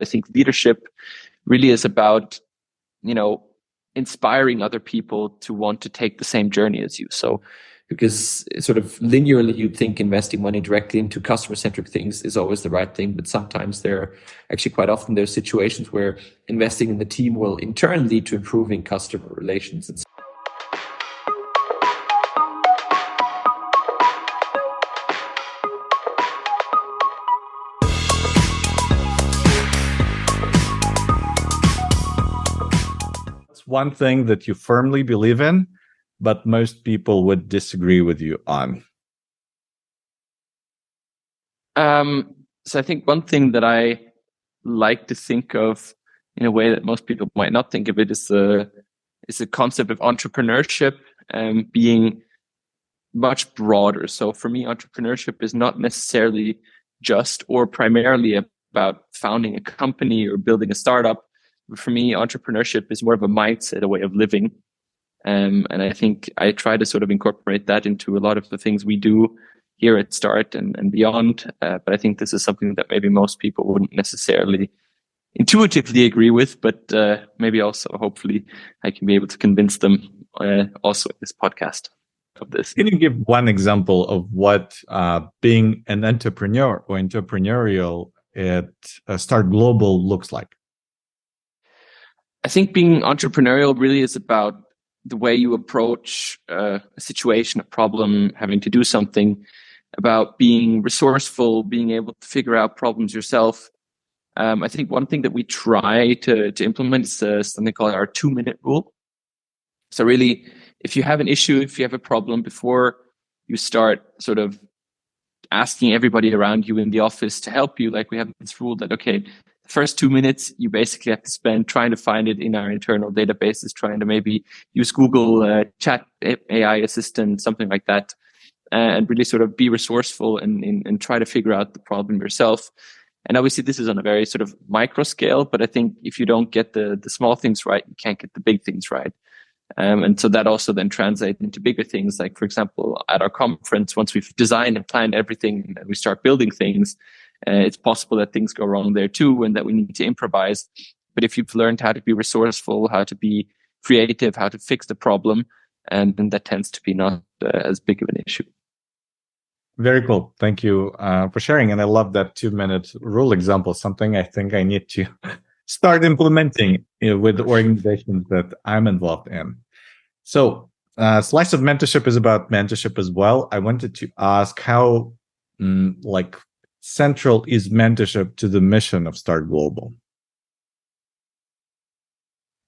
I think leadership really is about, inspiring other people to want to take the same journey as you. So, because sort of linearly, you'd think investing money directly into customer-centric things is always the right thing. But sometimes quite often there's situations where investing in the team will in turn lead to improving customer relations. One thing that you firmly believe in, but most people would disagree with you on? So I think one thing that I like to think of in a way that most people might not think of it is the concept of entrepreneurship being much broader. So for me, entrepreneurship is not necessarily just or primarily about founding a company or building a startup. For me, entrepreneurship is more of a mindset, a way of living. And I think I try to sort of incorporate that into a lot of the things we do here at Start and beyond. But I think this is something that maybe most people wouldn't necessarily intuitively agree with, but maybe also hopefully I can be able to convince them also in this podcast of this. Can you give one example of what being an entrepreneur or entrepreneurial at Start Global looks like? I think being entrepreneurial really is about the way you approach a situation, a problem, having to do something, about being resourceful, being able to figure out problems yourself. I think one thing that we try to implement is something called our 2-minute rule. So really, if you have an issue, if you have a problem, before you start sort of asking everybody around you in the office to help you, like we have this rule that, okay, first 2 minutes, you basically have to spend trying to find it in our internal databases, trying to maybe use Google Chat AI Assistant, something like that, and really sort of be resourceful and try to figure out the problem yourself. And obviously, this is on a very sort of micro scale, but I think if you don't get the small things right, you can't get the big things right. And so that also then translates into bigger things. Like, for example, at our conference, once we've designed and planned everything and we start building things, it's possible that things go wrong there too, and that we need to improvise. But if you've learned how to be resourceful, how to be creative, how to fix the problem, and then that tends to be not as big of an issue. Very cool. Thank you for sharing. And I love that 2-minute rule example, something I think I need to start implementing with the organizations that I'm involved in. So Slice of Mentorship is about mentorship as well. I wanted to ask how central is mentorship to the mission of Start Global?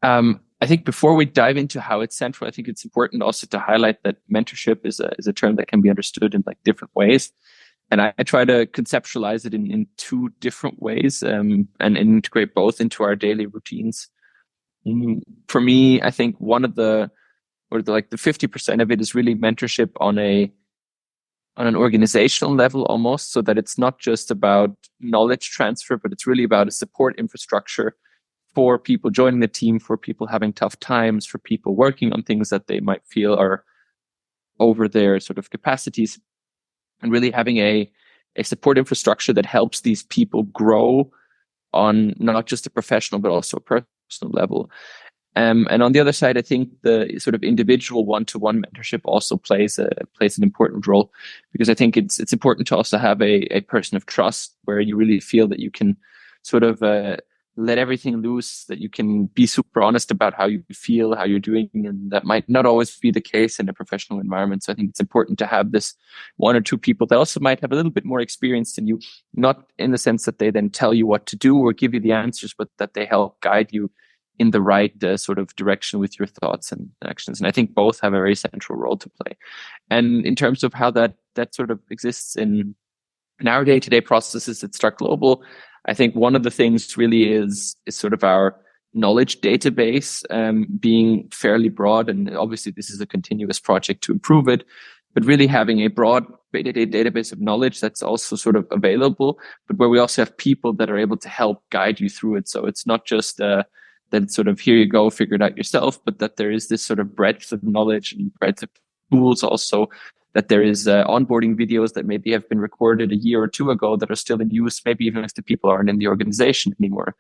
I think before we dive into how it's central, I think it's important also to highlight that mentorship is a term that can be understood in like different ways. And I try to conceptualize it in 2 different ways and integrate both into our daily routines. For me, I think one of the 50% of it is really mentorship on an organizational level almost, so that it's not just about knowledge transfer, but it's really about a support infrastructure for people joining the team, for people having tough times, for people working on things that they might feel are over their sort of capacities, and really having a support infrastructure that helps these people grow on not just a professional, but also a personal level. And on the other side, I think the sort of individual one-to-one mentorship also plays an important role, because I think it's important to also have a person of trust where you really feel that you can sort of let everything loose, that you can be super honest about how you feel, how you're doing, and that might not always be the case in a professional environment. So I think it's important to have this 1 or 2 people that also might have a little bit more experience than you, not in the sense that they then tell you what to do or give you the answers, but that they help guide you in the right sort of direction with your thoughts and actions. And I think both have a very central role to play. And in terms of how that sort of exists in our day-to-day processes at Start Global, I think one of the things really is sort of our knowledge database being fairly broad. And obviously this is a continuous project to improve it, but really having a broad database of knowledge that's also sort of available, but where we also have people that are able to help guide you through it. So it's not just that sort of, here you go, figure it out yourself, but that there is this sort of breadth of knowledge and breadth of tools also that there is onboarding videos that maybe have been recorded a year or two ago that are still in use, maybe even if the people aren't in the organization anymore.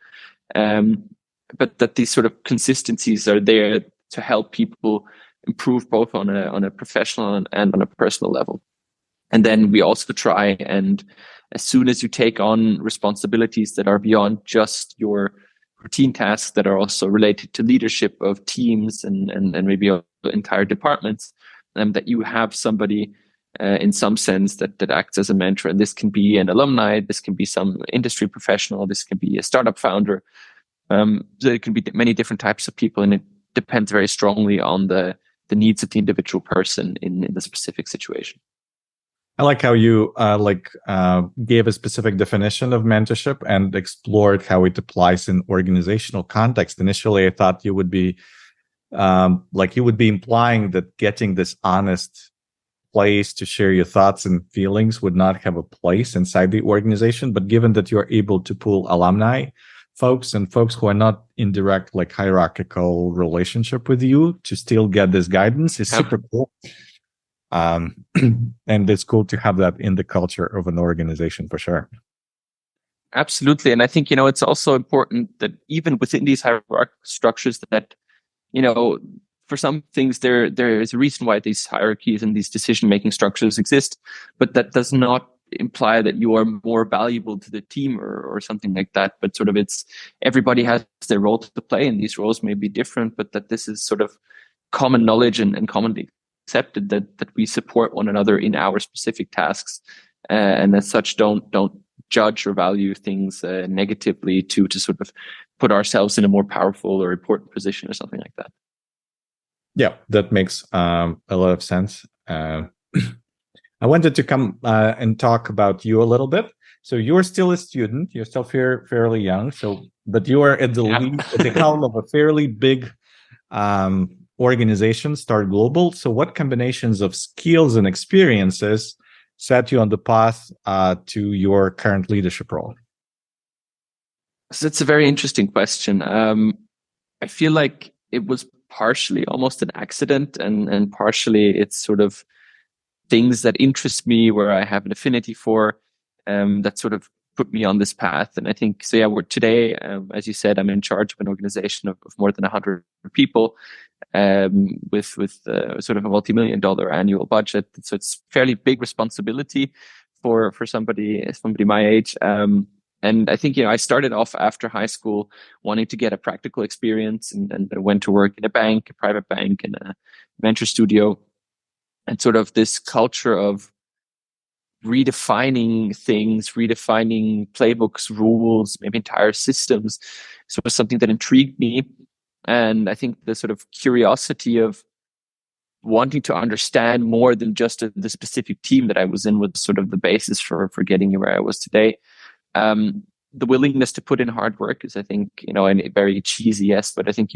But that these sort of consistencies are there to help people improve both on a professional and on a personal level. And then we also try, and as soon as you take on responsibilities that are beyond just your routine tasks, that are also related to leadership of teams and maybe entire departments, that you have somebody in some sense that acts as a mentor. And this can be an alumni, this can be some industry professional, this can be a startup founder. So it can be many different types of people, and it depends very strongly on the needs of the individual person in the specific situation. I like how you gave a specific definition of mentorship and explored how it applies in organizational context. Initially, I thought you would be implying that getting this honest place to share your thoughts and feelings would not have a place inside the organization. But given that you're able to pull alumni folks and folks who are not in direct hierarchical relationship with you to still get this guidance is super cool. And it's cool to have that in the culture of an organization for sure. Absolutely. And I think, it's also important that even within these hierarchical structures that, for some things there is a reason why these hierarchies and these decision-making structures exist, but that does not imply that you are more valuable to the team or something like that. But sort of everybody has their role to play, and these roles may be different, but that this is sort of common knowledge and commonly accepted that we support one another in our specific tasks, and as such don't judge or value things negatively to sort of put ourselves in a more powerful or important position or something like that. Yeah, that makes a lot of sense. I wanted to come and talk about you a little bit. So you're still a student, you're still fairly young, but you are at the lead, at the helm of a fairly big organization, Start Global. So what combinations of skills and experiences set you on the path to your current leadership role? So it's a very interesting question. I feel like it was partially almost an accident, and partially it's sort of things that interest me, where I have an affinity for, that sort of put me on this path. And I think, so yeah, today, as you said, I'm in charge of an organization of more than 100 people, with sort of a multi-million-dollar annual budget. So it's fairly big responsibility for somebody my age. And I think, I started off after high school wanting to get a practical experience, and I went to work in a bank, a private bank, and a venture studio. And sort of this culture of redefining things, redefining playbooks, rules, maybe entire systems. So it was something that intrigued me. And I think the sort of curiosity of wanting to understand more than just the specific team that I was in was sort of the basis for getting where I was today. The willingness to put in hard work is, I think, and very cheesy, yes, but I think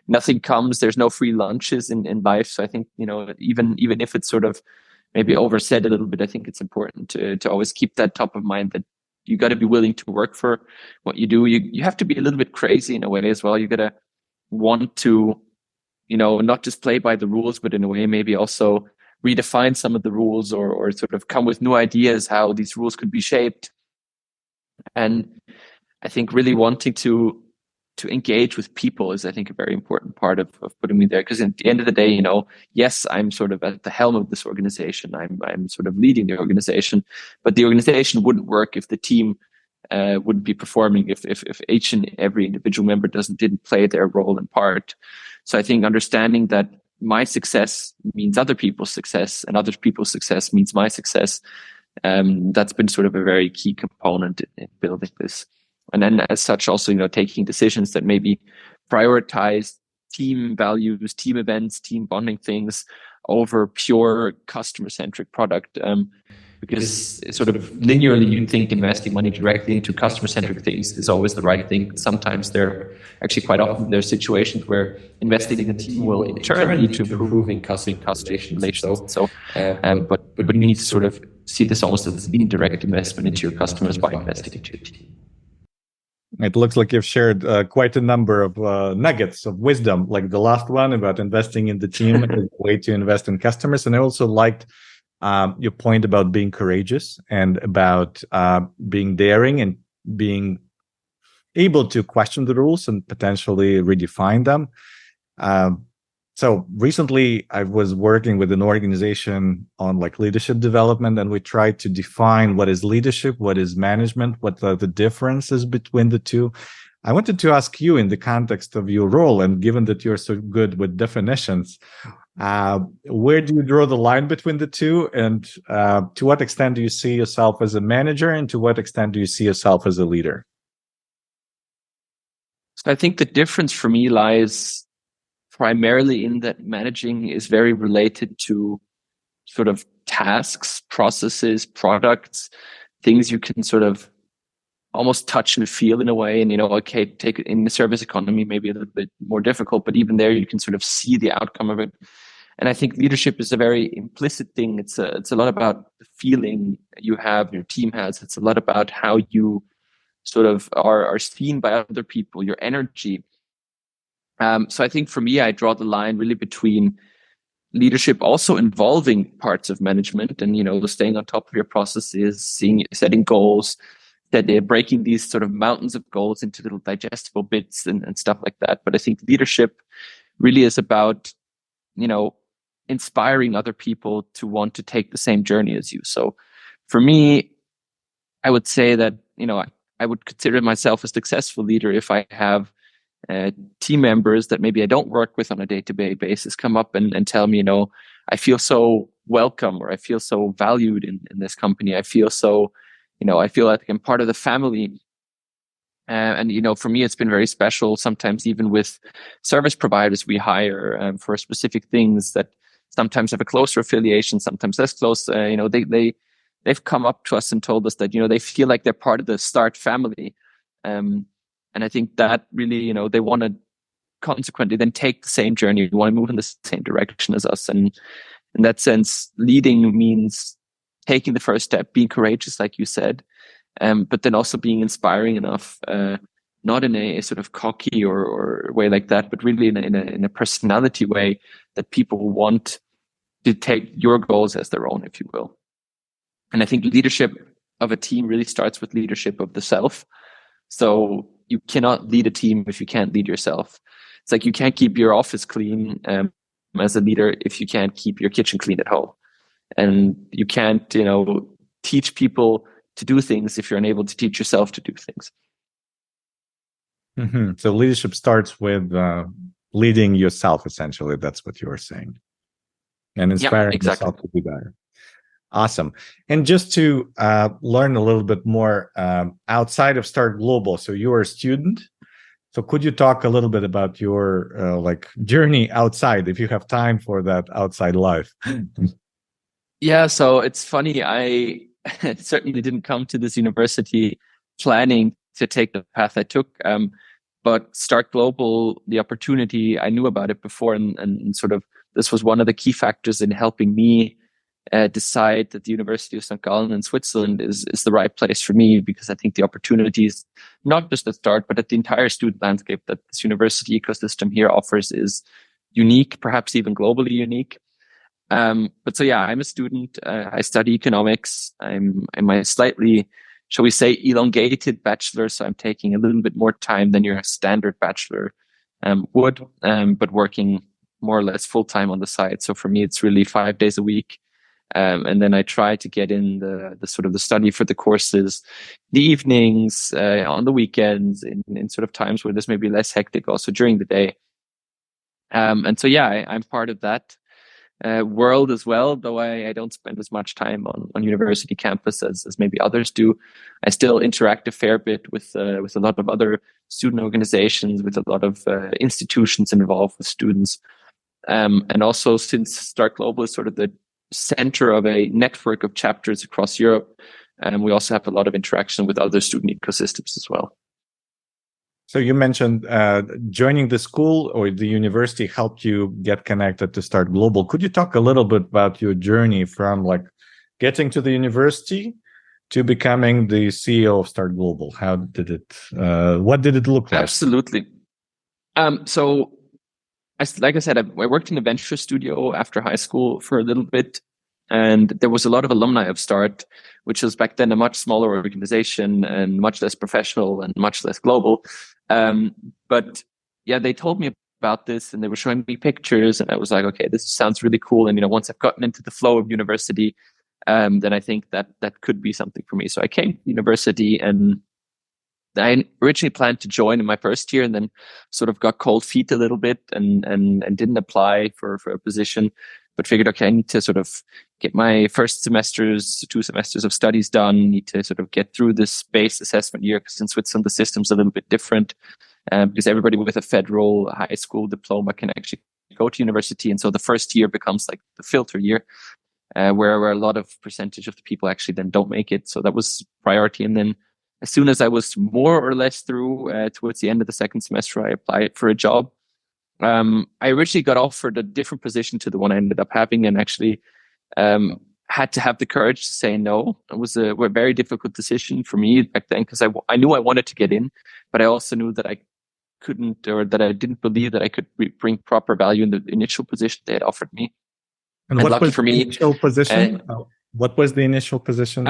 nothing comes, there's no free lunches in life. So I think, even if it's sort of maybe oversaid a little bit, I think it's important to always keep that top of mind, that you got to be willing to work for what you do. You have to be a little bit crazy in a way as well. You got to want to, not just play by the rules, but in a way maybe also redefine some of the rules, or sort of come with new ideas how these rules could be shaped. And I think really wanting to engage with people is, I think, a very important part of putting me there. Because at the end of the day, yes, I'm sort of at the helm of this organization. I'm sort of leading the organization, but the organization wouldn't work if the team wouldn't be performing, if each and every individual member didn't play their role and part. So I think understanding that my success means other people's success, and other people's success means my success. That's been sort of a very key component in building this. And then as such, also, taking decisions that maybe prioritize team values, team events, team bonding things over pure customer-centric product. Because sort of linearly, you think investing money directly into customer-centric things is always the right thing. Sometimes quite often there's situations where investing in a team will in turn lead to improving customer relations. So, but you need to sort of see this almost as an indirect investment into your customers by investing into your team. It looks like you've shared quite a number of nuggets of wisdom, like the last one about investing in the team is a way to invest in customers. And I also liked your point about being courageous and about being daring and being able to question the rules and potentially redefine them. Um, so recently I was working with an organization on like leadership development, and we tried to define what is leadership, what is management, what are the differences between the two. I wanted to ask you, in the context of your role, and given that you're so good with definitions, where do you draw the line between the two? And to what extent do you see yourself as a manager, and to what extent do you see yourself as a leader? So I think the difference for me lies primarily in that managing is very related to sort of tasks, processes, products, things you can sort of almost touch and feel in a way. And, okay, take it in the service economy, maybe a little bit more difficult, but even there you can sort of see the outcome of it. And I think leadership is a very implicit thing. It's a lot about the feeling you have, your team has. It's a lot about how you sort of are seen by other people, your energy. So I think for me, I draw the line really between leadership also involving parts of management and, staying on top of your processes, setting goals, that they're breaking these sort of mountains of goals into little digestible bits and stuff like that. But I think leadership really is about, inspiring other people to want to take the same journey as you. So for me, I would say that, I would consider myself a successful leader if I have team members that maybe I don't work with on a day-to-day basis come up and tell me, I feel so welcome, or I feel so valued in this company. I feel so, I feel like I'm part of the family. And, for me, it's been very special. Sometimes even with service providers we hire for specific things that sometimes have a closer affiliation, sometimes less close. They've come up to us and told us that, they feel like they're part of the Start family. And I think that really, they want to consequently then take the same journey. They want to move in the same direction as us. And in that sense, leading means taking the first step, being courageous, like you said, but then also being inspiring enough, not in a sort of cocky or way like that, but really in a personality way that people want to take your goals as their own, if you will. And I think leadership of a team really starts with leadership of the self. So you cannot lead a team if you can't lead yourself. It's like you can't keep your office clean as a leader if you can't keep your kitchen clean at home. And you can't, teach people to do things if you're unable to teach yourself to do things. Mm-hmm. So leadership starts with leading yourself, essentially. That's what you're saying. And inspiring yourself to be better. Awesome. And just to learn a little bit more outside of Start Global, so you're a student. So could you talk a little bit about your journey outside, if you have time for that outside life? Yeah, so it's funny. I certainly didn't come to this university planning to take the path I took. But Start Global, the opportunity, I knew about it before, and sort of this was one of the key factors in helping me decide that the University of St. Gallen in Switzerland is the right place for me, because I think the opportunities, not just at Start, but at the entire student landscape that this university ecosystem here offers is unique, perhaps even globally unique. But so yeah, I'm a student. I study economics. I'm in my slightly, shall we say, elongated bachelor. So I'm taking a little bit more time than your standard bachelor would, but working more or less full time on the side. So for me, it's really 5 days a week. And then I try to get in the sort of the study for the courses, the evenings, on the weekends, in sort of times where there's maybe less hectic also during the day. And so, yeah, I'm part of that world as well, though I don't spend as much time on university campus as maybe others do. I still interact a fair bit with a lot of other student organizations, with a lot of institutions involved with students. And also, since Start Global is sort of the center of a network of chapters across Europe, and we also have a lot of interaction with other student ecosystems as well. So you mentioned joining the school or the university helped you get connected to Start Global. Could you talk a little bit about your journey from getting to the university to becoming the CEO of Start Global? How did it? What did it look like? Absolutely. Like I said, I worked in a venture studio after high school for a little bit. And there was a lot of alumni of Start, which was back then a much smaller organization and much less professional and much less global. But yeah, they told me about this and they were showing me pictures, and I was like, okay, this sounds really cool. And once I've gotten into the flow of university, then I think that could be something for me. So I came to university, and I originally planned to join in my first year, and then sort of got cold feet a little bit and didn't apply for a position, but figured, okay, I need to sort of get my first 2 semesters of studies done, need to sort of get through this base assessment year, because in Switzerland, the system's a little bit different, because everybody with a federal high school diploma can actually go to university. And so the first year becomes like the filter year, where a lot of percentage of the people actually then don't make it. So that was priority. And then as soon as I was more or less through, towards the end of the second semester, I applied for a job. I originally got offered a different position to the one I ended up having, and actually had to have the courage to say no. It was a very difficult decision for me back then, because I knew I wanted to get in, but I also knew that I couldn't, or that I didn't believe that I could bring proper value in the initial position they had offered me. And what was the initial position? What was the initial position?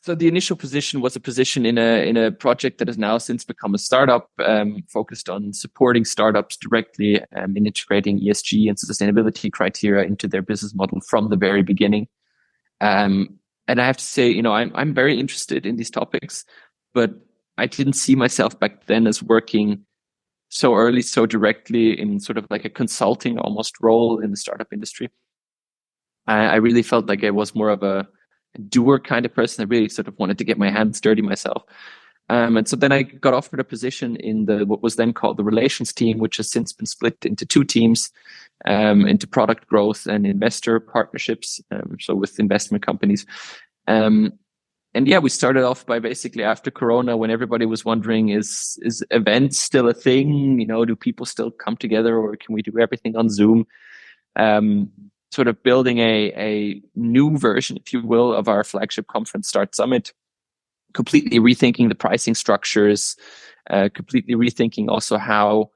So the initial position was a position in a project that has now since become a startup, focused on supporting startups directly, in integrating ESG and sustainability criteria into their business model from the very beginning. And I have to say, I'm very interested in these topics, but I didn't see myself back then as working so early, so directly in sort of like a consulting almost role in the startup industry. I really felt like I was more of a doer kind of person. I really sort of wanted to get my hands dirty myself. And so then I got offered a position in what was then called the relations team, which has since been split into 2 teams, into product growth and investor partnerships. So with investment companies. And yeah, we started off by basically after Corona, when everybody was wondering, is events still a thing? Do people still come together, or can we do everything on Zoom? Sort of building a new version, if you will, of our flagship conference, Start Summit, completely rethinking the pricing structures, completely rethinking also how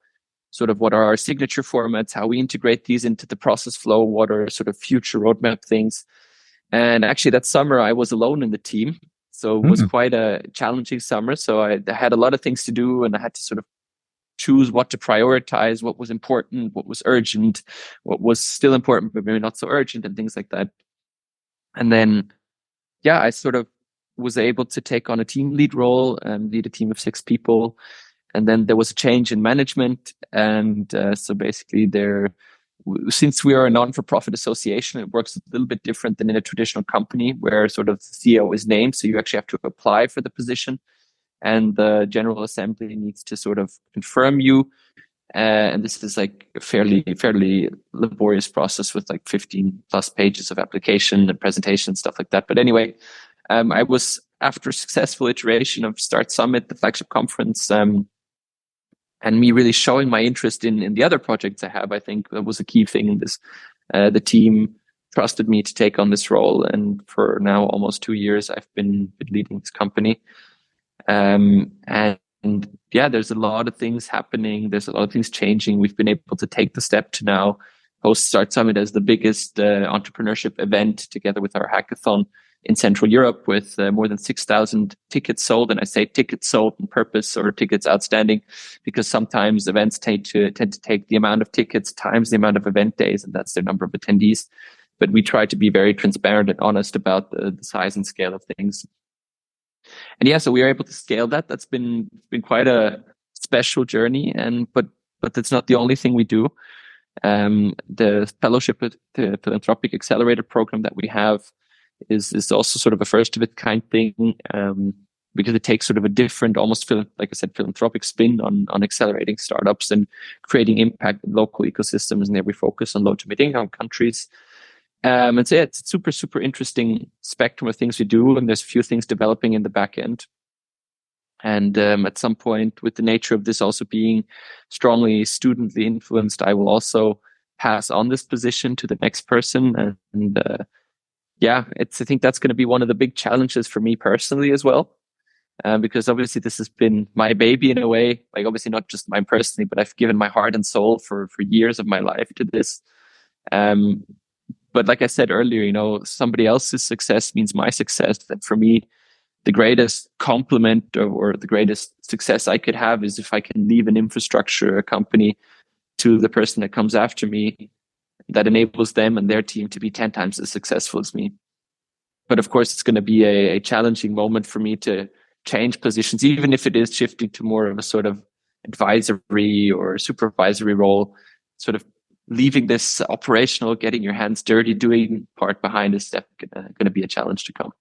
what are our signature formats, how we integrate these into the process flow, what are sort of future roadmap things. And actually that summer I was alone in the team. So it was quite a challenging summer. So I had a lot of things to do, and I had to sort of choose what to prioritize, what was important, what was urgent, what was still important, but maybe not so urgent, and things like that. And then, yeah, I sort of was able to take on a team lead role and lead a team of 6 people. And then there was a change in management. And so basically since we are a non-for-profit association, it works a little bit different than in a traditional company where sort of the CEO is named. So you actually have to apply for the position, and the General Assembly needs to sort of confirm you. And this is like a fairly laborious process with like 15 plus pages of application and presentation and stuff like that. But anyway, I was, after a successful iteration of Start Summit, the flagship conference, and me really showing my interest in the other projects I have, I think that was a key thing in this. The team trusted me to take on this role. And for now almost 2 years, I've been leading this company. And yeah, there's a lot of things happening. There's a lot of things changing. We've been able to take the step to now host Start Summit as the biggest entrepreneurship event, together with our hackathon in Central Europe, with more than 6,000 tickets sold. And I say tickets sold on purpose, or tickets outstanding, because sometimes events tend to take the amount of tickets times the amount of event days, and that's the number of attendees. But we try to be very transparent and honest about the size and scale of things. And yeah, so we are able to scale that. That's been quite a special journey, but that's not the only thing we do. The fellowship at the Philanthropic Accelerator program that we have is also sort of a first of its kind thing, because it takes sort of a different, almost like I said, philanthropic spin on accelerating startups and creating impact in local ecosystems. And there we focus on low to mid income countries. And so yeah, it's a super, super interesting spectrum of things we do. And there's a few things developing in the back end. And at some point, with the nature of this also being strongly studently influenced, I will also pass on this position to the next person. And yeah, I think that's going to be one of the big challenges for me personally as well. Because obviously this has been my baby in a way, like obviously not just mine personally, but I've given my heart and soul for years of my life to this. But like I said earlier, somebody else's success means my success. And for me, the greatest compliment or the greatest success I could have is if I can leave an infrastructure, a company, to the person that comes after me that enables them and their team to be 10 times as successful as me. But of course, it's going to be a challenging moment for me to change positions, even if it is shifting to more of a sort of advisory or supervisory role, sort of leaving this operational, getting your hands dirty, doing part behind is definitely going to be a challenge to come.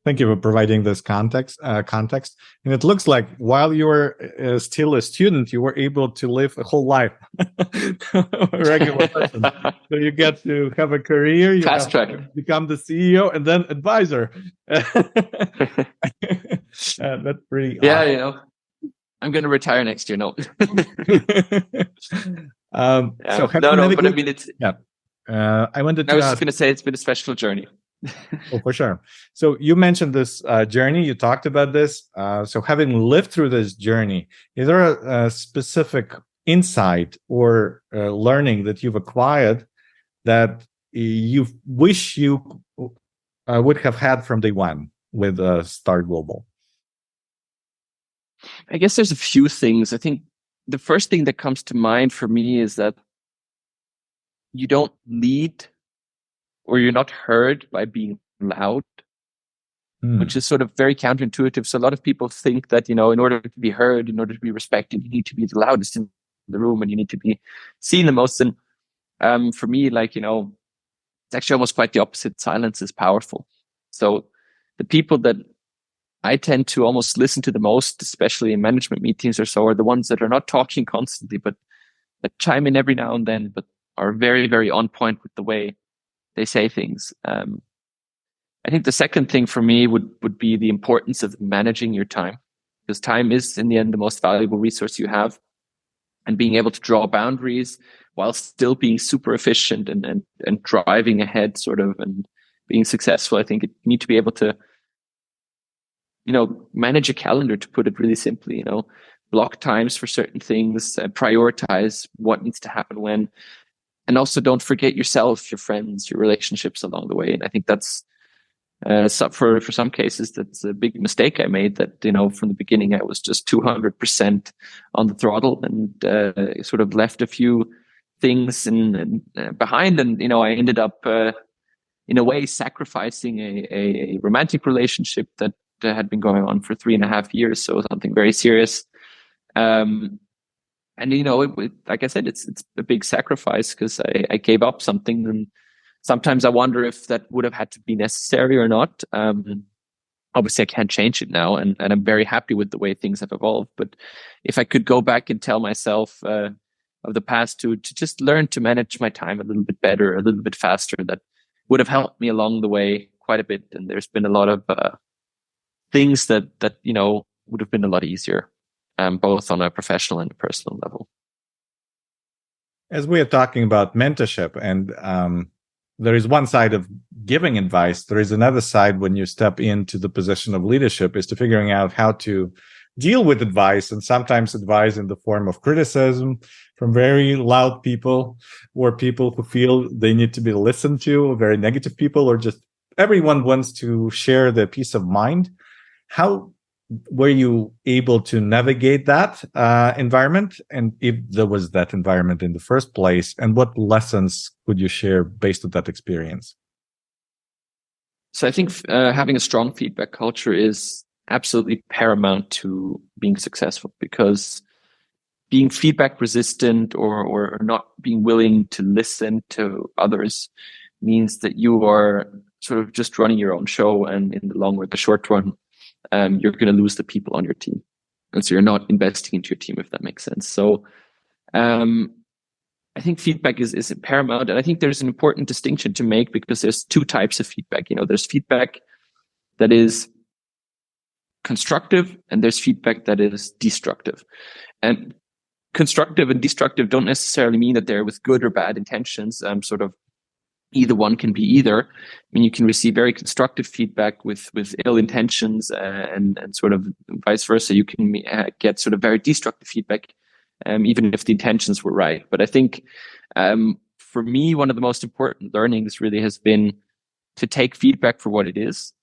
Thank you for providing this context. And it looks like while you were still a student, you were able to live a whole life, a regular person. So you get to have a career, you Fast track, become the CEO, and then advisor. That's pretty. Yeah, I'm going to retire next year. No. So no, but I mean, it's. Yeah. I was just going to say it's been a special journey. Oh, for sure. So you mentioned this journey. You talked about this. So having lived through this journey, is there a specific insight or learning that you've acquired that you wish you would have had from day one with Start Global? I guess there's a few things. I think the first thing that comes to mind for me is that you don't lead or you're not heard by being loud, which is sort of very counterintuitive. So a lot of people think that, in order to be heard, in order to be respected, you need to be the loudest in the room and you need to be seen the most. And for me, it's actually almost quite the opposite. Silence is powerful. So the people that I tend to almost listen to the most, especially in management meetings or so, are the ones that are not talking constantly, but that chime in every now and then, but are very, very on point with the way they say things. I think the second thing for me would be the importance of managing your time, because time is in the end the most valuable resource you have, and being able to draw boundaries while still being super efficient and driving ahead sort of and being successful. I think you need to be able to, manage a calendar, to put it really simply, block times for certain things, prioritize what needs to happen when. And also don't forget yourself, your friends, your relationships along the way. And I think that's for some cases, that's a big mistake I made, that, from the beginning, I was just 200% on the throttle and sort of left a few things behind. And, I ended up, in a way, sacrificing a romantic relationship that had been going on for 3.5 years. So something very serious. And, like I said, it's a big sacrifice because I gave up something. And sometimes I wonder if that would have had to be necessary or not. Obviously, I can't change it now. And I'm very happy with the way things have evolved. But if I could go back and tell myself of the past to just learn to manage my time a little bit better, a little bit faster, that would have helped me along the way quite a bit. And there's been a lot of things that would have been a lot easier. Both on a professional and a personal level. As we are talking about mentorship, and there is one side of giving advice, there is another side when you step into the position of leadership, is to figuring out how to deal with advice, and sometimes advice in the form of criticism from very loud people, or people who feel they need to be listened to, or very negative people, or just everyone wants to share their peace of mind. How were you able to navigate that environment? And if there was that environment in the first place, and what lessons could you share based on that experience? So I think having a strong feedback culture is absolutely paramount to being successful, because being feedback resistant or not being willing to listen to others means that you are sort of just running your own show. And in the long or the short run, you're going to lose the people on your team. And so you're not investing into your team, if that makes sense. So I think feedback is paramount. And I think there's an important distinction to make, because there's two types of feedback. There's feedback that is constructive and there's feedback that is destructive. And constructive and destructive don't necessarily mean that they're with good or bad intentions. Sort of either one can be either. I mean, you can receive very constructive feedback with ill intentions, and sort of vice versa. You can get sort of very destructive feedback, even if the intentions were right. But I think for me, one of the most important learnings really has been to take feedback for what it is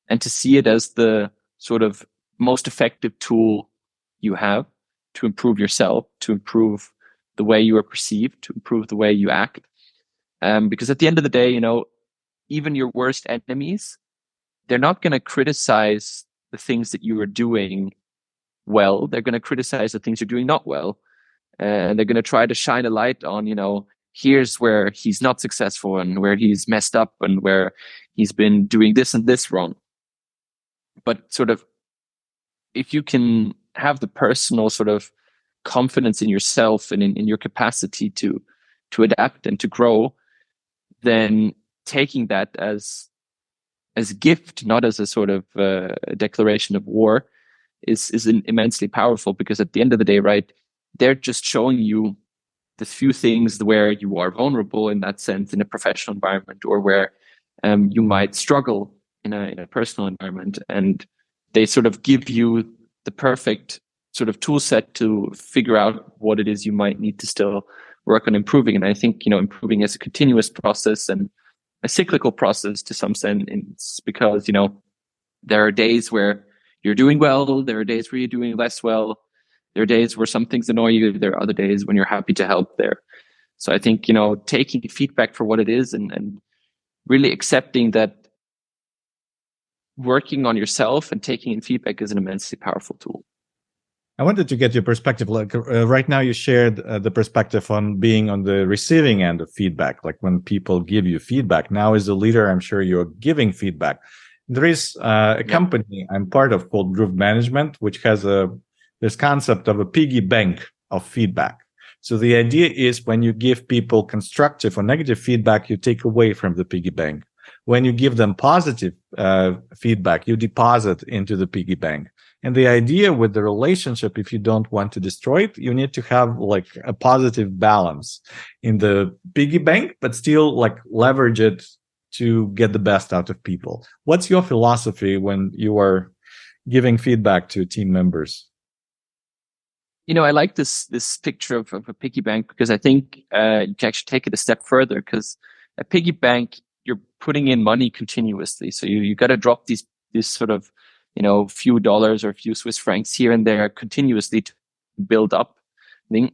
and to see it as the sort of most effective tool you have to improve yourself, to improve the way you are perceived, to improve the way you act. Because at the end of the day, you know, even your worst enemies, they're not going to criticize the things that you are doing well. They're going to criticize the things you're doing not well. And they're going to try to shine a light on, you know, here's where he's not successful and where he's messed up and where he's been doing this and this wrong. But sort of, if you can have the personal sort of confidence in yourself and in your capacity to adapt and to grow, then taking that as a gift, not as a sort of a declaration of war, is immensely powerful. Because at the end of the day, right, they're just showing you the few things where you are vulnerable in that sense in a professional environment, or where you might struggle in a personal environment, and they sort of give you the perfect sort of tool set to figure out what it is you might need to still work on improving. And I think, you know, improving is a continuous process and a cyclical process to some sense, because, you know, there are days where you're doing well, there are days where you're doing less well, there are days where some things annoy you, there are other days when you're happy to help there. So I think, you know, taking feedback for what it is and really accepting that working on yourself and taking in feedback is an immensely powerful tool. I wanted to get your perspective. Like right now, you shared the perspective on being on the receiving end of feedback. Like when people give you feedback. Now, as a leader, I'm sure you're giving feedback. There is a company I'm part of called Groove Management, which has this concept of a piggy bank of feedback. So the idea is when you give people constructive or negative feedback, you take away from the piggy bank. When you give them positive feedback, you deposit into the piggy bank. And the idea with the relationship, if you don't want to destroy it, you need to have like a positive balance in the piggy bank, but still like leverage it to get the best out of people. What's your philosophy when you are giving feedback to team members? You know, I like this picture of a piggy bank, because I think you can actually take it a step further, because a piggy bank, you're putting in money continuously. So you got to drop these sort of, you know, few dollars or a few Swiss francs here and there continuously to build up thing.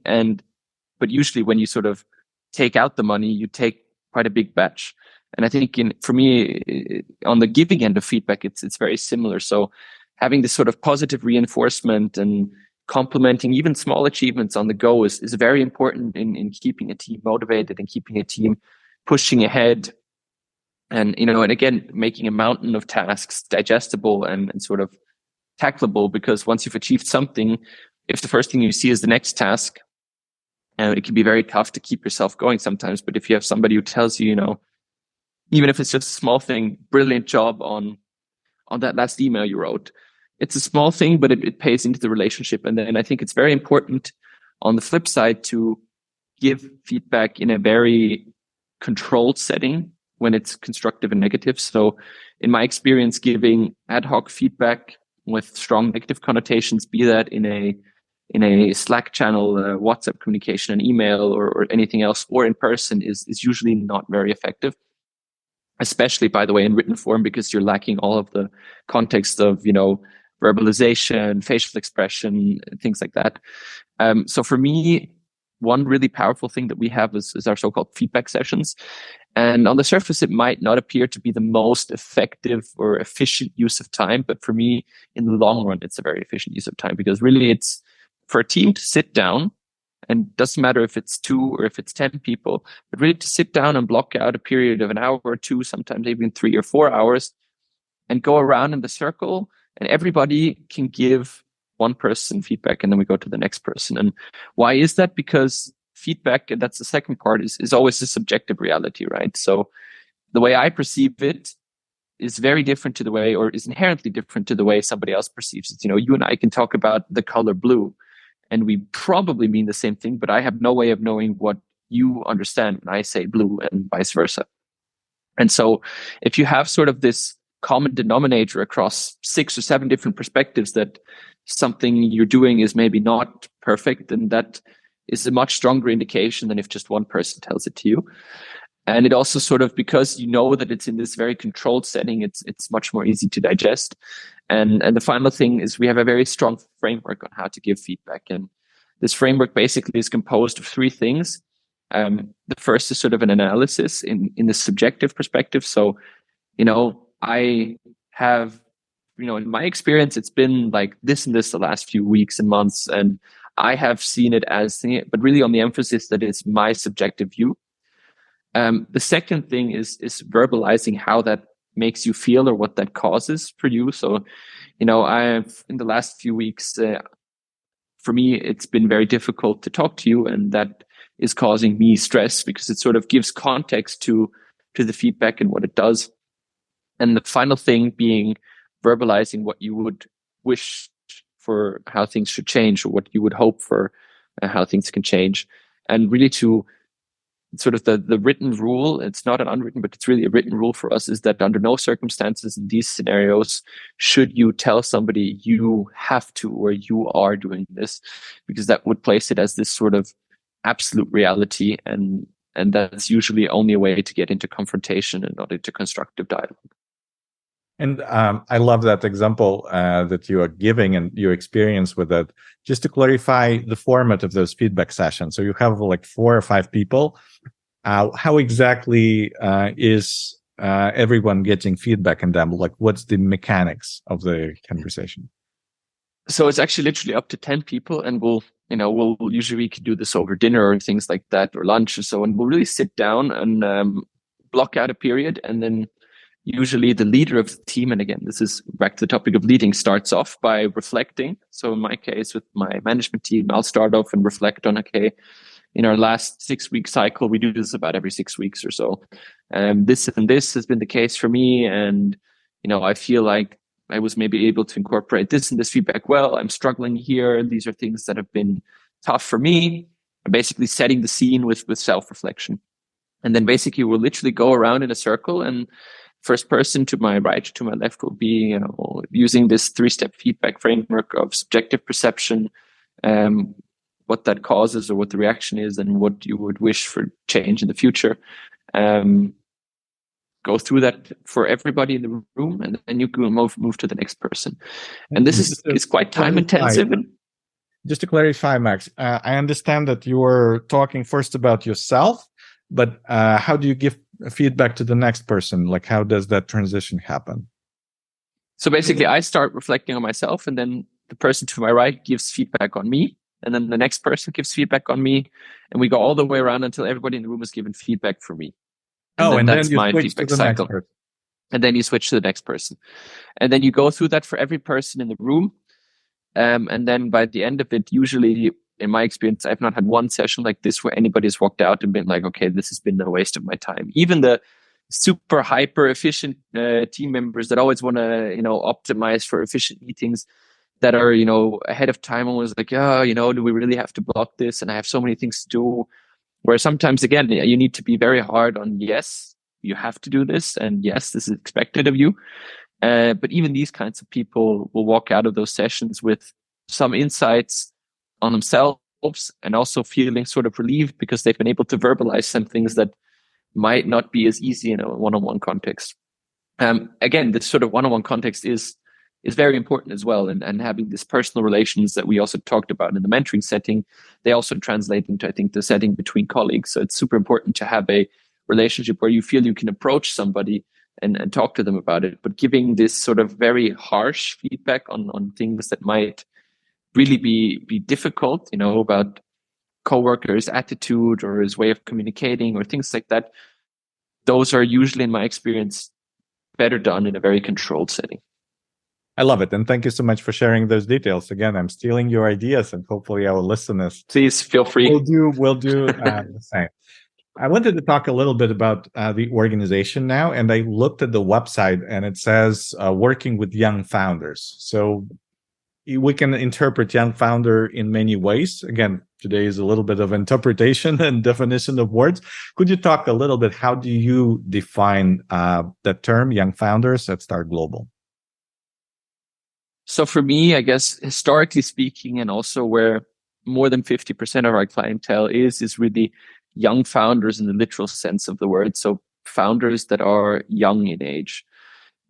But usually when you sort of take out the money, you take quite a big batch. And I think for me, on the giving end of feedback, it's very similar. So having this sort of positive reinforcement and complimenting even small achievements on the go is very important in keeping a team motivated and keeping a team pushing ahead. And, you know, and again, making a mountain of tasks digestible and sort of tackleable, because once you've achieved something, if the first thing you see is the next task, it can be very tough to keep yourself going sometimes. But if you have somebody who tells you, you know, even if it's just a small thing, brilliant job on that last email you wrote, it's a small thing, but it pays into the relationship. And then I think it's very important on the flip side to give feedback in a very controlled setting when it's constructive and negative. So in my experience, giving ad hoc feedback with strong negative connotations, be that in a Slack channel, WhatsApp communication, an email, or anything else, or in person, is usually not very effective. Especially, by the way, in written form, because you're lacking all of the context of, you know, verbalization, facial expression, things like that. So for me, one really powerful thing that we have is our so-called feedback sessions. And on the surface, it might not appear to be the most effective or efficient use of time. But for me, in the long run, it's a very efficient use of time, because really it's for a team to sit down, and doesn't matter if it's 2 or if it's 10 people, but really to sit down and block out a period of an hour or 2, sometimes even 3 or 4 hours, and go around in the circle, and everybody can give one person feedback, and then we go to the next person. And why is that? Because feedback, and that's the second part, is always a subjective reality, right? So the way I perceive it is very different to the way, or is inherently different to the way somebody else perceives it. You know, you and I can talk about the color blue, and we probably mean the same thing, but I have no way of knowing what you understand when I say blue, and vice versa. And so if you have sort of this common denominator across 6 or 7 different perspectives, that something you're doing is maybe not perfect, then that is a much stronger indication than if just one person tells it to you. And it also sort of, because you know that it's in this very controlled setting, it's much more easy to digest. And the final thing is we have a very strong framework on how to give feedback. And this framework basically is composed of three things. The first is sort of an analysis in the subjective perspective. So, I have, in my experience, it's been like this and this the last few weeks and months. And I have seen it as, but really on the emphasis that it's my subjective view. The second thing is verbalizing how that makes you feel or what that causes for you. So, I've in the last few weeks, for me, it's been very difficult to talk to you, and that is causing me stress because it sort of gives context to the feedback and what it does. And the final thing being verbalizing what you would wish for how things should change, or what you would hope for how things can change. And really to sort of the written rule, it's not an unwritten, but it's really a written rule for us, is that under no circumstances in these scenarios should you tell somebody you have to or you are doing this, because that would place it as this sort of absolute reality, and that's usually only a way to get into confrontation and not into constructive dialogue. And I love that example that you are giving and your experience with that. Just to clarify the format of those feedback sessions. So you have like 4 or 5 people. How exactly is everyone getting feedback in them? Like, what's the mechanics of the conversation? So it's actually literally up to 10 people, and we'll usually we can do this over dinner or things like that, or lunch or so, and we'll really sit down and block out a period, and then usually the leader of the team, and again, this is back to the topic of leading, starts off by reflecting. So in my case, with my management team, I'll start off and reflect on, okay, in our last 6-week cycle, we do this about every 6 weeks or so. This and this has been the case for me. And, I feel like I was maybe able to incorporate this and this feedback well. I'm struggling here. These are things that have been tough for me. I'm basically setting the scene with self-reflection. And then basically we'll literally go around in a circle, and first person to my right, to my left will be, using this 3-step feedback framework of subjective perception, what that causes or what the reaction is, and what you would wish for change in the future. Go through that for everybody in the room, and then you can move to the next person. And this is quite time intensive. Just to clarify, Max, I understand that you were talking first about yourself, but how do you give feedback to the next person? Like, how does that transition happen? So basically, I start reflecting on myself, and then the person to my right gives feedback on me, and then the next person gives feedback on me, and we go all the way around until everybody in the room has given feedback for me. And that's then you my switch feedback to the cycle. next person. And then you switch to the next person, and then you go through that for every person in the room. And then by the end of it, usually, in my experience, I've not had one session like this where anybody has walked out and been like, okay, this has been a waste of my time. Even the super hyper efficient team members that always want to, optimize for efficient meetings, that are, ahead of time, always like, do we really have to block this? And I have so many things to do. Where sometimes, again, you need to be very hard on, yes, you have to do this, and yes, this is expected of you. But even these kinds of people will walk out of those sessions with some insights on themselves, and also feeling sort of relieved because they've been able to verbalize some things that might not be as easy in a one-on-one context. Again, this sort of one-on-one context is very important as well, and having these personal relations that we also talked about in the mentoring setting, they also translate into, I think, the setting between colleagues. So it's super important to have a relationship where you feel you can approach somebody and talk to them about it, but giving this sort of very harsh feedback on things that might really be difficult, about coworkers' attitude or his way of communicating or things like that. Those are usually, in my experience, better done in a very controlled setting. I love it. And thank you so much for sharing those details. Again, I'm stealing your ideas, and hopefully our listeners. Please feel free. We'll do the same. I wanted to talk a little bit about the organization now, and I looked at the website, and it says working with young founders. So we can interpret young founder in many ways. Again, today is a little bit of interpretation and definition of words. Could you talk a little bit, how do you define the term young founders at Start Global? So for me, I guess, historically speaking, and also where more than 50% of our clientele is really young founders in the literal sense of the word. So founders that are young in age.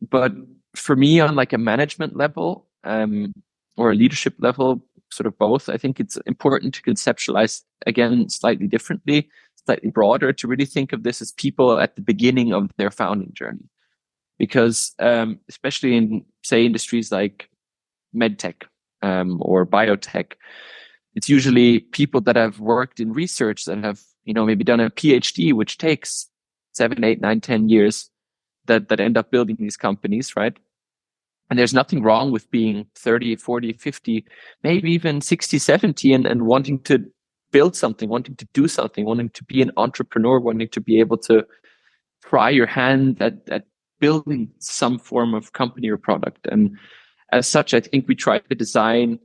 But for me, on like a management level, or a leadership level, sort of both, I think it's important to conceptualize again slightly differently, slightly broader, to really think of this as people at the beginning of their founding journey. Because especially in, say, industries like medtech or biotech, it's usually people that have worked in research, that have, maybe done a PhD, which takes 7, 8, 9, 10 years, that end up building these companies, right? And there's nothing wrong with being 30, 40, 50, maybe even 60, 70 and wanting to build something, wanting to do something, wanting to be an entrepreneur, wanting to be able to try your hand at building some form of company or product. And as such, I think we try to design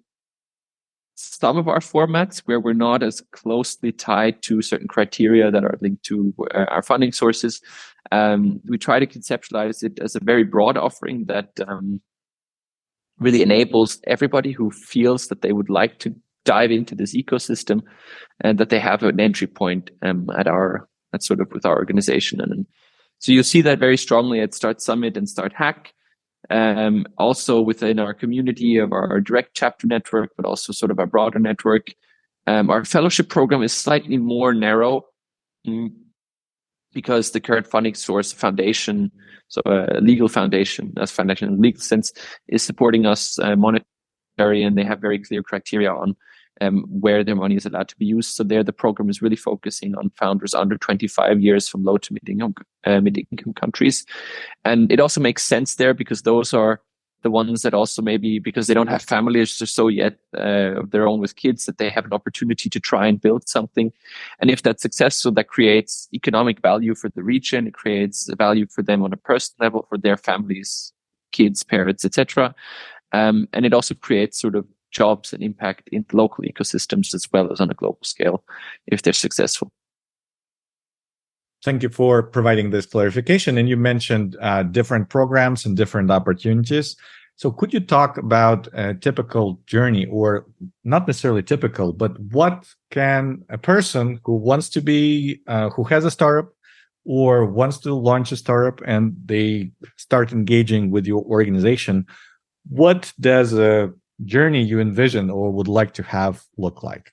some of our formats where we're not as closely tied to certain criteria that are linked to our funding sources. We try to conceptualize it as a very broad offering that really enables everybody who feels that they would like to dive into this ecosystem, and that they have an entry point at sort of with our organization. And so you'll see that very strongly at Start Summit and Start Hack. Also within our community of our direct chapter network, but also sort of our broader network. Our fellowship program is slightly more narrow because the current funding source, foundation, so a legal foundation, as foundation in the legal sense, is supporting us monetarily, and they have very clear criteria on where their money is allowed to be used. So there, the program is really focusing on founders under 25 years from low to mid-income countries. And it also makes sense there because those are the ones that also maybe, because they don't have families or so yet of their own with kids, that they have an opportunity to try and build something. And if that's successful, that creates economic value for the region. It creates value for them on a personal level, for their families, kids, parents, etc. And it also creates sort of jobs and impact in local ecosystems as well as on a global scale if they're successful. Thank you for providing this clarification. And you mentioned different programs and different opportunities. So could you talk about a typical journey, or not necessarily typical, but what can a person who wants to be, who has a startup or wants to launch a startup and they start engaging with your organization, what does a journey you envision or would like to have look like?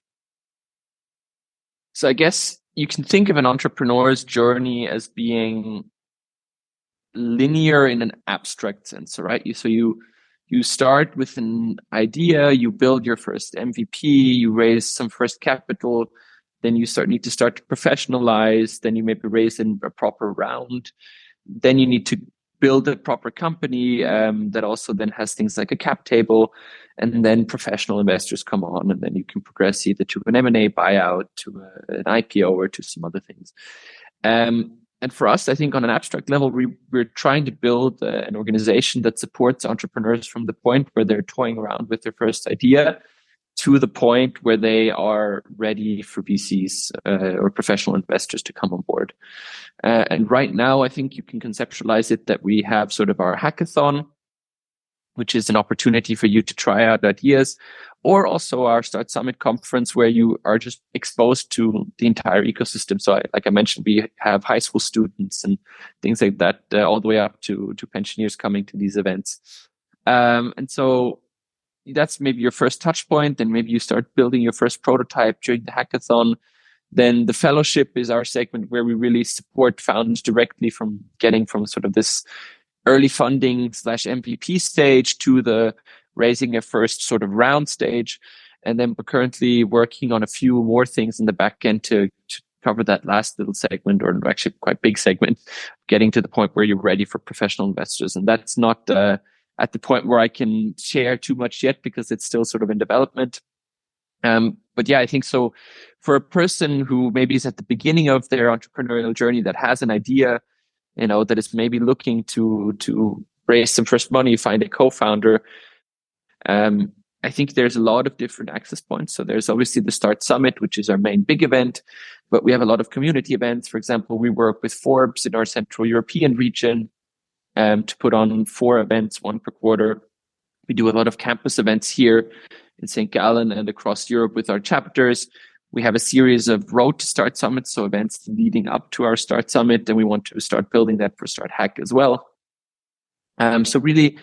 So I guess you can think of an entrepreneur's journey as being linear in an abstract sense, right? You start with an idea, you build your first MVP, you raise some first capital, then you need to start to professionalize, then you maybe raise in a proper round, then you need to build a proper company that also then has things like a cap table, and then professional investors come on, and then you can progress either to an M&A buyout, to an IPO, or to some other things. And for us, I think on an abstract level, we're trying to build an organization that supports entrepreneurs from the point where they're toying around with their first idea to the point where they are ready for VCs or professional investors to come on board. And right now, I think you can conceptualize it that we have sort of our hackathon, which is an opportunity for you to try out ideas, or also our Start Summit conference, where you are just exposed to the entire ecosystem. So like I mentioned, we have high school students and things like that, all the way up to pensioners coming to these events. And so that's maybe your first touch point. Then maybe you start building your first prototype during the hackathon. Then the fellowship is our segment where we really support founders directly from getting from sort of this early funding / MVP stage to the raising a first sort of round stage. And then we're currently working on a few more things in the back end to cover that last little segment, or actually quite big segment, getting to the point where you're ready for professional investors. And that's not at the point where I can share too much yet because it's still sort of in development. But yeah, I think so for a person who maybe is at the beginning of their entrepreneurial journey that has an idea, that is maybe looking to raise some first money, find a co-founder. I think there's a lot of different access points. So there's obviously the Start Summit, which is our main big event, but we have a lot of community events. For example, we work with Forbes in our Central European region to put on 4 events, 1 per quarter. We do a lot of campus events here in St. Gallen and across Europe with our chapters. We have a series of Road to Start summits, so events leading up to our Start Summit, and we want to start building that for Start Hack as well. So really,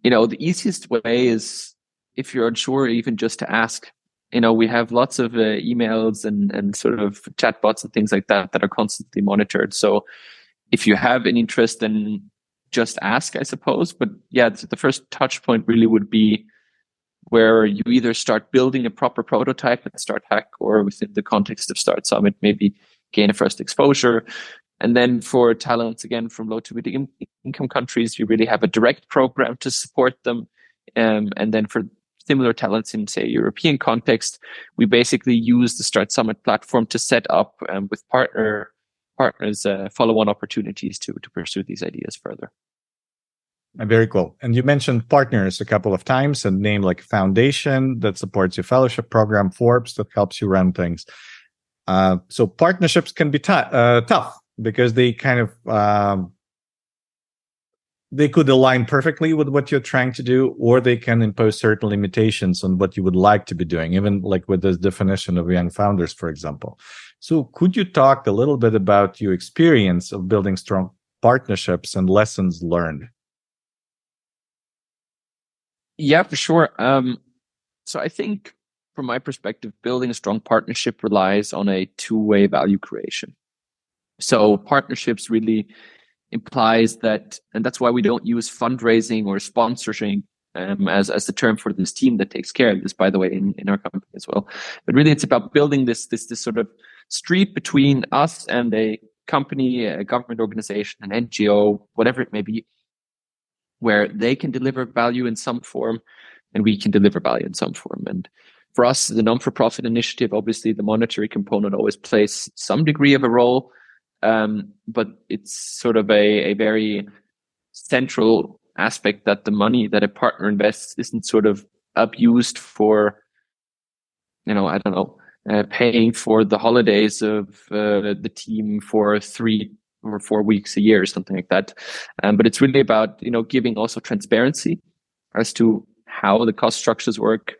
the easiest way is, if you're unsure, even just to ask. We have lots of emails and sort of chatbots and things like that are constantly monitored. So if you have an interest, then just ask, I suppose. But yeah, the first touch point really would be where you either start building a proper prototype at Start Hack, or within the context of Start Summit, maybe gain a first exposure. And then for talents, again, from low to mid income countries, you really have a direct program to support them. And then for similar talents in, say, European context, we basically use the Start Summit platform to set up with partners follow-on opportunities to pursue these ideas further. Very cool. And you mentioned partners a couple of times, and name like foundation that supports your fellowship program, Forbes that helps you run things. So partnerships can be tough because they kind of they could align perfectly with what you're trying to do, or they can impose certain limitations on what you would like to be doing, even like with this definition of young founders, for example. So could you talk a little bit about your experience of building strong partnerships and lessons learned? Yeah, for sure. So I think from my perspective, building a strong partnership relies on a two-way value creation. So partnerships really implies that, and that's why we don't use fundraising or sponsoring as the term for this team that takes care of this, by the way, in our company as well. But really, it's about building this sort of street between us and a company, a government organization, an NGO, whatever it may be, where they can deliver value in some form and we can deliver value in some form. And for us, the non-for-profit initiative, obviously the monetary component always plays some degree of a role, but it's sort of a very central aspect that the money that a partner invests isn't sort of abused for, I don't know, paying for the holidays of the team for 3 or 4 weeks a year or something like that. But it's really about, giving also transparency as to how the cost structures work.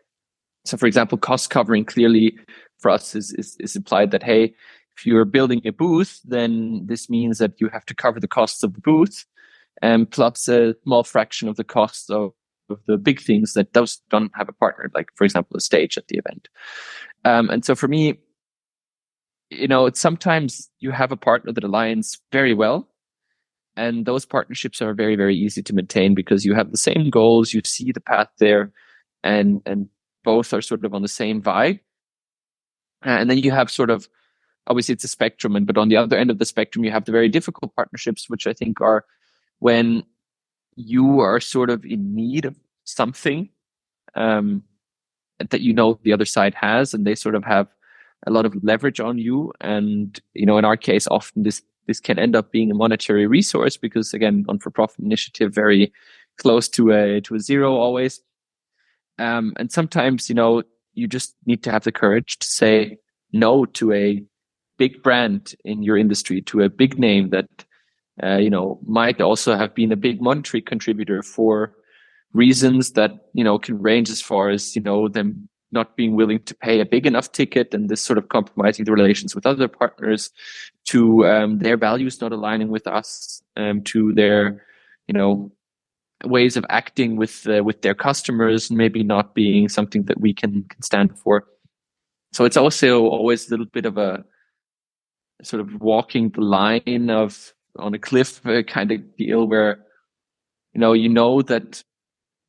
So for example, cost covering clearly for us is implied that, hey, if you're building a booth, then this means that you have to cover the costs of the booth, plus a small fraction of the costs of the big things that don't have a partner, like, for example, a stage at the event. And so for me, sometimes you have a partner that aligns very well, and those partnerships are very, very easy to maintain because you have the same goals, you see the path there, and both are sort of on the same vibe. And then you have sort of, obviously it's a spectrum, but on the other end of the spectrum, you have the very difficult partnerships, which I think are when you are sort of in need of something that the other side has, and they sort of have a lot of leverage on you. And, in our case, often this can end up being a monetary resource because, again, non-for-profit initiative, very close to a zero always. And sometimes, you just need to have the courage to say no to a big brand in your industry, to a big name that, might also have been a big monetary contributor for reasons that, can range as far as, them not being willing to pay a big enough ticket and this sort of compromising the relations with other partners, to their values not aligning with us, to their, ways of acting with their customers maybe not being something that we can stand for. So it's also always a little bit of a sort of walking the line on a cliff kind of deal where, that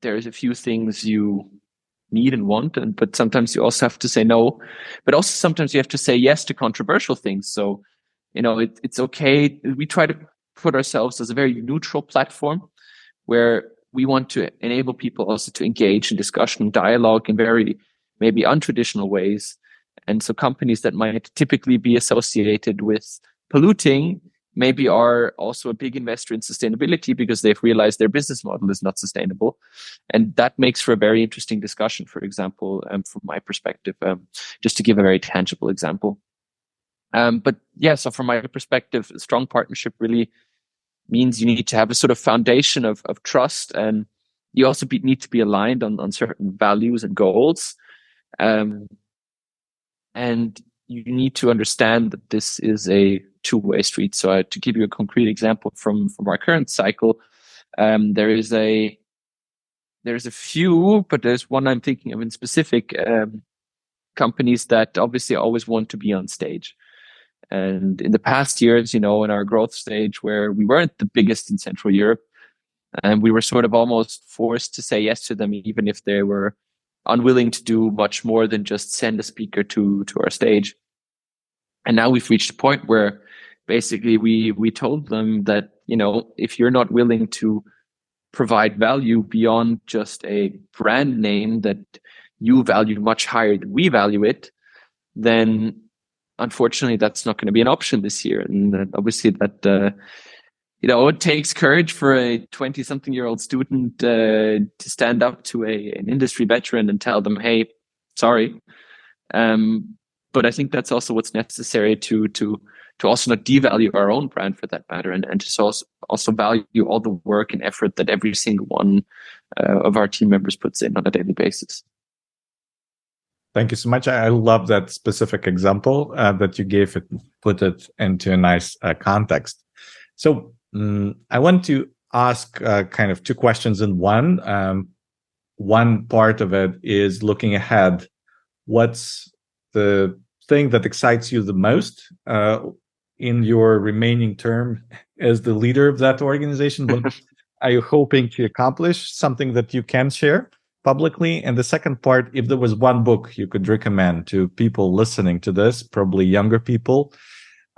there's a few things you need and want, but sometimes you also have to say no, but also sometimes you have to say yes to controversial things. So, it's okay. We try to put ourselves as a very neutral platform where we want to enable people also to engage in discussion, dialogue in very maybe untraditional ways. And so companies that might typically be associated with polluting maybe are also a big investor in sustainability because they've realized their business model is not sustainable. And that makes for a very interesting discussion, for example, from my perspective, just to give a very tangible example. But yeah, so from my perspective, a strong partnership really means you need to have a sort of foundation of trust and you also need to be aligned on certain values and goals. And you need to understand that this is a two-way street. So to give you a concrete example from our current cycle, there's a few, but there's one I'm thinking of in specific, companies that obviously always want to be on stage. And in the past years, in our growth stage where we weren't the biggest in Central Europe, and we were sort of almost forced to say yes to them, even if they were unwilling to do much more than just send a speaker to our stage. And now we've reached a point where basically we told them that, if you're not willing to provide value beyond just a brand name that you value much higher than we value it, then unfortunately that's not going to be an option this year. And obviously that, it takes courage for a 20-something-year-old student to stand up to an industry veteran and tell them, hey, sorry. But I think that's also what's necessary to also not devalue our own brand for that matter, and to also value all the work and effort that every single one of our team members puts in on a daily basis. Thank you so much. I love that specific example that you gave it, put it into a nice context. So I want to ask kind of two questions in one. One part of it is looking ahead. What's the thing that excites you the most in your remaining term as the leader of that organization? What are you hoping to accomplish? Something that you can share publicly? And the second part, if there was one book you could recommend to people listening to this, probably younger people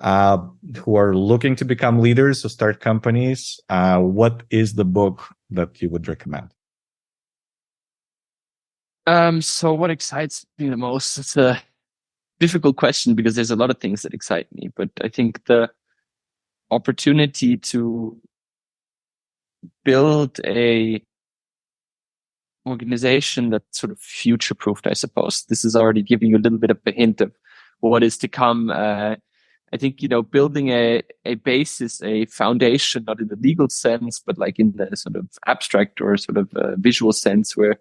who are looking to become leaders or start companies, what is the book that you would recommend? So what excites me the most? It's a difficult question because there's a lot of things that excite me, but I think the opportunity to build a organization that's sort of future-proofed, I suppose. This is already giving you a little bit of a hint of what is to come. I think, building a basis, a foundation, not in the legal sense, but like in the sort of abstract or sort of visual sense, where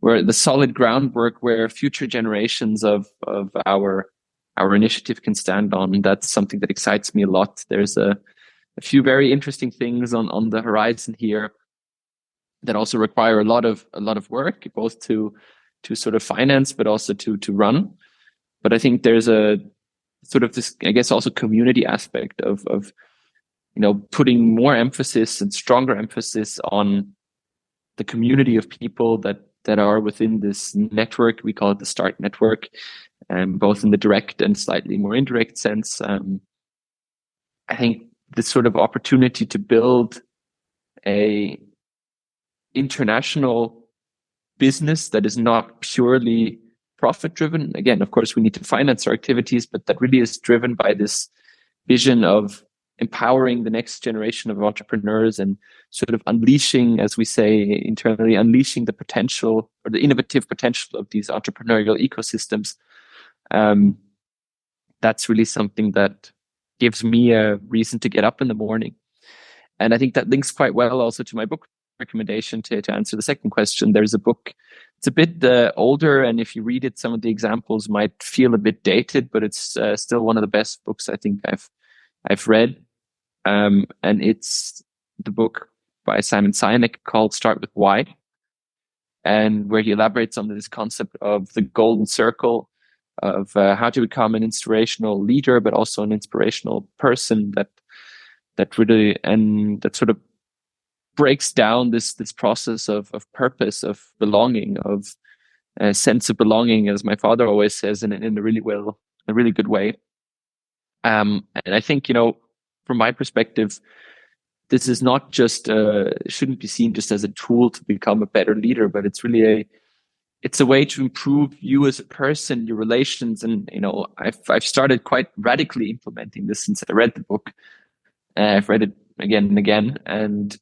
the solid groundwork where future generations of our initiative can stand on. That's something that excites me a lot. There's a few very interesting things on the horizon here that also require a lot of work, both to sort of finance, but also to run. But I think there's a sort of this, I guess, also community aspect of putting more emphasis and stronger emphasis on the community of people that are within this network. We call it the START network, both in the direct and slightly more indirect sense. I think this sort of opportunity to build a international business that is not purely profit driven. Again, of course, we need to finance our activities, but that really is driven by this vision of empowering the next generation of entrepreneurs and sort of unleashing, as we say internally, unleashing the potential or the innovative potential of these entrepreneurial ecosystems. That's really something that gives me a reason to get up in the morning. And I think that links quite well also to my book recommendation to answer the second question. There's a book, it's a bit older, and if you read it, some of the examples might feel a bit dated, but it's still one of the best books I think I've read. And it's the book by Simon Sinek called Start With Why, and where he elaborates on this concept of the golden circle of how to become an inspirational leader, but also an inspirational person that really, and that sort of breaks down this process of purpose, of belonging, of a sense of belonging, as my father always says, in a really good way. And I think, from my perspective, this is not just shouldn't be seen just as a tool to become a better leader, but it's really it's a way to improve you as a person, your relations. And I've started quite radically implementing this since I read the book. I've read it again and again, and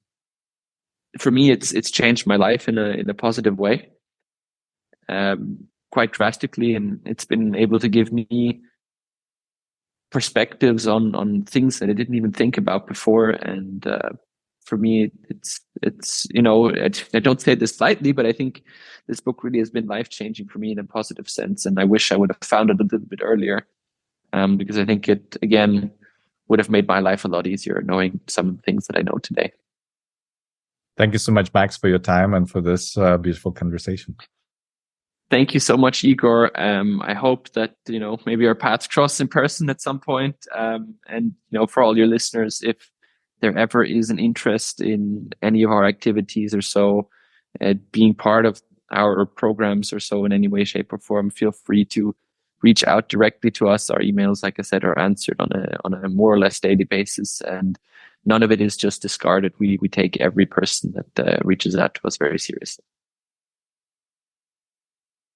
for me, it's changed my life in a positive way, quite drastically, and it's been able to give me perspectives on things that I didn't even think about before, and for me, it's I don't say this lightly, but I think this book really has been life changing for me in a positive sense, and I wish I would have found it a little bit earlier, because I think it again would have made my life a lot easier knowing some of the things that I know today. Thank you so much, Max, for your time and for this beautiful conversation. Thank you so much, Igor. I hope that, maybe our paths cross in person at some point. And, for all your listeners, if there ever is an interest in any of our activities or so, being part of our programs or so in any way, shape, or form, feel free to reach out directly to us. Our emails, like I said, are answered on a more or less daily basis, and none of it is just discarded. We take every person that reaches out to us very seriously.